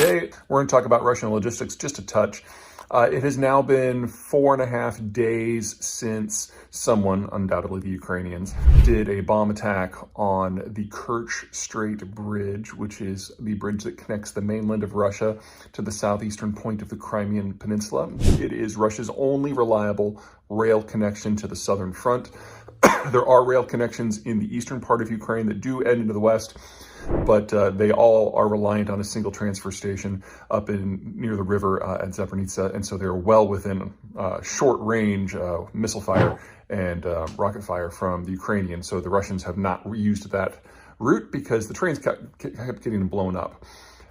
Today, we're going to talk about Russian logistics just a touch. It has now been 4.5 days since someone, undoubtedly the Ukrainians, did a bomb attack on the Kerch Strait Bridge, which is the bridge that connects the mainland of Russia to the southeastern point of the Crimean Peninsula. It is Russia's only reliable rail connection to the southern front. There are rail connections in the eastern part of Ukraine that do end into the west, but they all are reliant on a single transfer station up near the river at Zaporizhzhia, and so they're well within short range missile fire and rocket fire from the Ukrainians. So the Russians have not used that route because the trains kept getting blown up.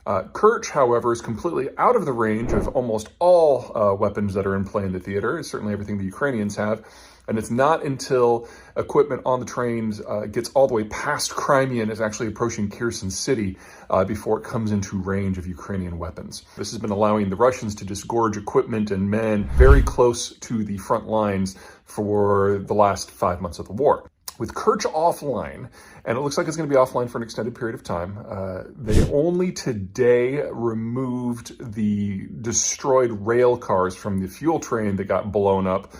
Kerch, however, is completely out of the range of almost all weapons that are in play in the theater. It's certainly everything the Ukrainians have. And it's not until equipment on the trains gets all the way past Crimea and is actually approaching Kherson City before it comes into range of Ukrainian weapons. This has been allowing the Russians to disgorge equipment and men very close to the front lines for the last 5 months of the war. With Kerch offline, and it looks like it's going to be offline for an extended period of time, they only today removed the destroyed rail cars from the fuel train that got blown up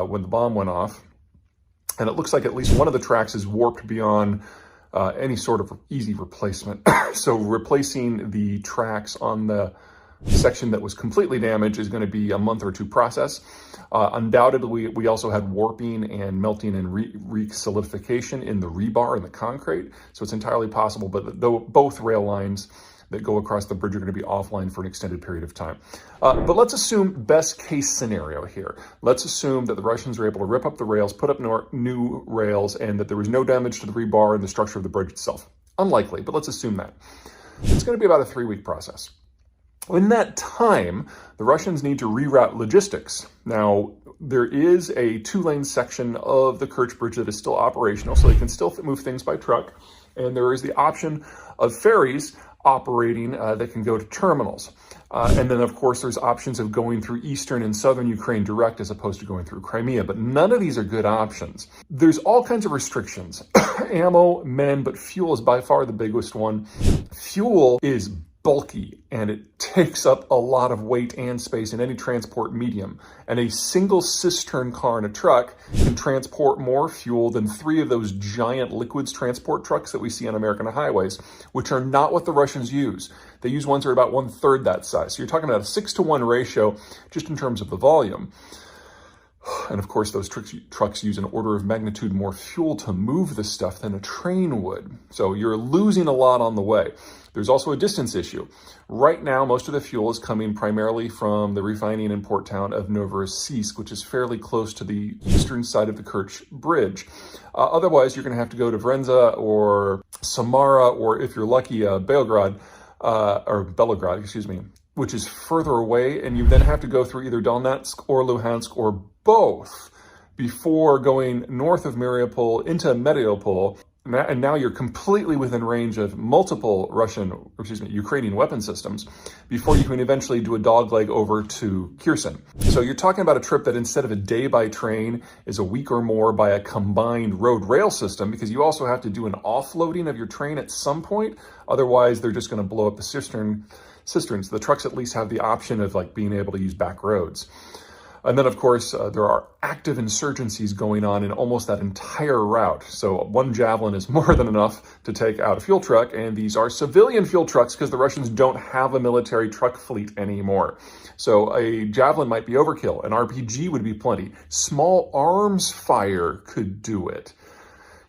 when the bomb went off. And it looks like at least one of the tracks is warped beyond any sort of easy replacement. So replacing the tracks on the section that was completely damaged is going to be a month or two process. Undoubtedly, we also had warping and melting and re-solidification in the rebar and the concrete. So it's entirely possible, but both rail lines that go across the bridge are going to be offline for an extended period of time. But let's assume best case scenario here. Let's assume that the Russians are able to rip up the rails, put up new rails, and that there was no damage to the rebar and the structure of the bridge itself. Unlikely, but let's assume that. It's going to be about a 3-week process. In that time, the Russians need to reroute logistics. Now, there is a 2-lane section of the Kerch Bridge that is still operational, so they can still move things by truck. And there is the option of ferries operating that can go to terminals. And then, of course, there's options of going through eastern and southern Ukraine direct as opposed to going through Crimea. But none of these are good options. There's all kinds of restrictions. Ammo, men, but fuel is by far the biggest one. Fuel is bulky and it takes up a lot of weight and space in any transport medium. And a single cistern car in a truck can transport more fuel than 3 of those giant liquids transport trucks that we see on American highways, which are not what the Russians use. They use ones that are about 1/3 that size. So you're talking about a 6-to-1 ratio just in terms of the volume. And of course, those trucks use an order of magnitude more fuel to move the stuff than a train would. So you're losing a lot on the way. There's also a distance issue. Right now, most of the fuel is coming primarily from the refining and port town of Novorossiysk, which is fairly close to the eastern side of the Kerch Bridge. Otherwise, you're going to have to go to Vrenza or Samara, or if you're lucky, Belgrade, which is further away, and you then have to go through either Donetsk or Luhansk or both before going north of Mariupol into Mariupol. And now you're completely within range of multiple Ukrainian weapon systems before you can eventually do a dogleg over to Kherson. So you're talking about a trip that instead of a day by train is a week or more by a combined road rail system, because you also have to do an offloading of your train at some point. Otherwise, they're just going to blow up the cisterns. The trucks at least have the option of being able to use back roads. And then, of course, there are active insurgencies going on in almost that entire route. So one Javelin is more than enough to take out a fuel truck, and these are civilian fuel trucks because the Russians don't have a military truck fleet anymore. So a Javelin might be overkill. An RPG would be plenty. Small arms fire could do it.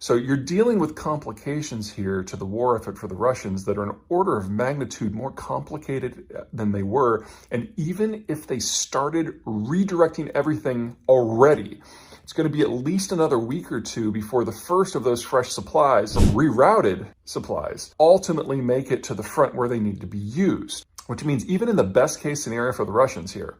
So you're dealing with complications here to the war effort for the Russians that are an order of magnitude more complicated than they were. And even if they started redirecting everything already, it's going to be at least another week or two before the first of those fresh supplies, rerouted supplies, ultimately make it to the front where they need to be used. Which means even in the best case scenario for the Russians here,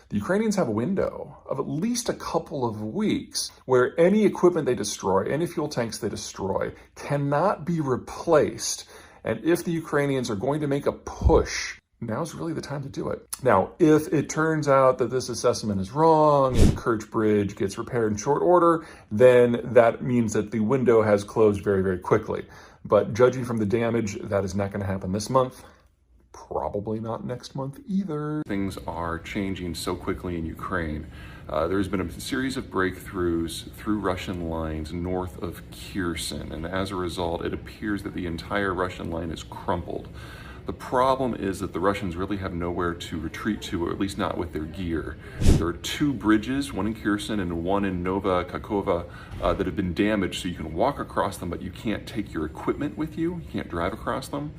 the Ukrainians have a window of at least a couple of weeks where any equipment they destroy, any fuel tanks they destroy, cannot be replaced. And if the Ukrainians are going to make a push, now's really the time to do it. Now, if it turns out that this assessment is wrong and Kerch Bridge gets repaired in short order, then that means that the window has closed very, very quickly. But judging from the damage, that is not going to happen this month. probably not next month either. Things are changing so quickly in Ukraine. There's been a series of breakthroughs through Russian lines north of Kherson, and as a result, it appears that the entire Russian line is crumpled. The problem is that the Russians really have nowhere to retreat to, or at least not with their gear. There are two bridges, one in Kherson and one in Nova Kakhovka, that have been damaged, so you can walk across them, but you can't take your equipment with you. You can't drive across them.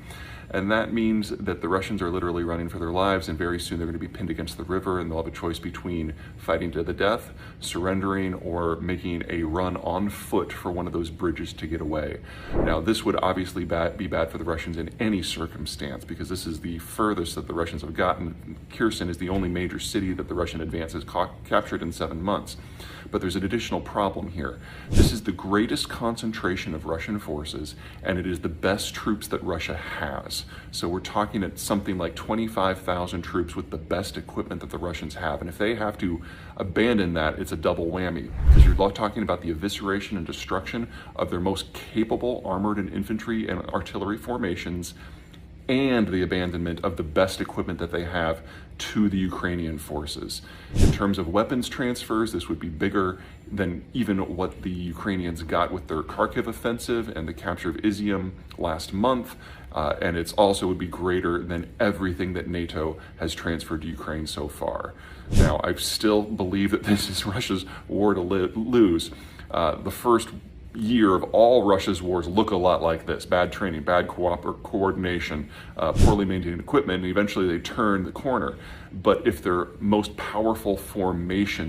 And that means that the Russians are literally running for their lives, and very soon they're going to be pinned against the river, and they'll have a choice between fighting to the death, surrendering, or making a run on foot for one of those bridges to get away. Now, this would obviously be bad for the Russians in any circumstance, because this is the furthest that the Russians have gotten. Kherson is the only major city that the Russian advance has captured in 7 months. But there's an additional problem here. This is the greatest concentration of Russian forces, and it is the best troops that Russia has. So we're talking at something like 25,000 troops with the best equipment that the Russians have. And if they have to abandon that, it's a double whammy, because you're talking about the evisceration and destruction of their most capable armored and infantry and artillery formations, and the abandonment of the best equipment that they have to the Ukrainian forces. In terms of weapons transfers, this would be bigger than even what the Ukrainians got with their Kharkiv offensive and the capture of Izium last month, and it's also would be greater than everything that NATO has transferred to Ukraine so far. Now, I still believe that this is Russia's war to lose. The first year of all Russia's wars look a lot like this: bad training, bad coordination, poorly maintained equipment, and eventually they turn the corner. But if their most powerful formation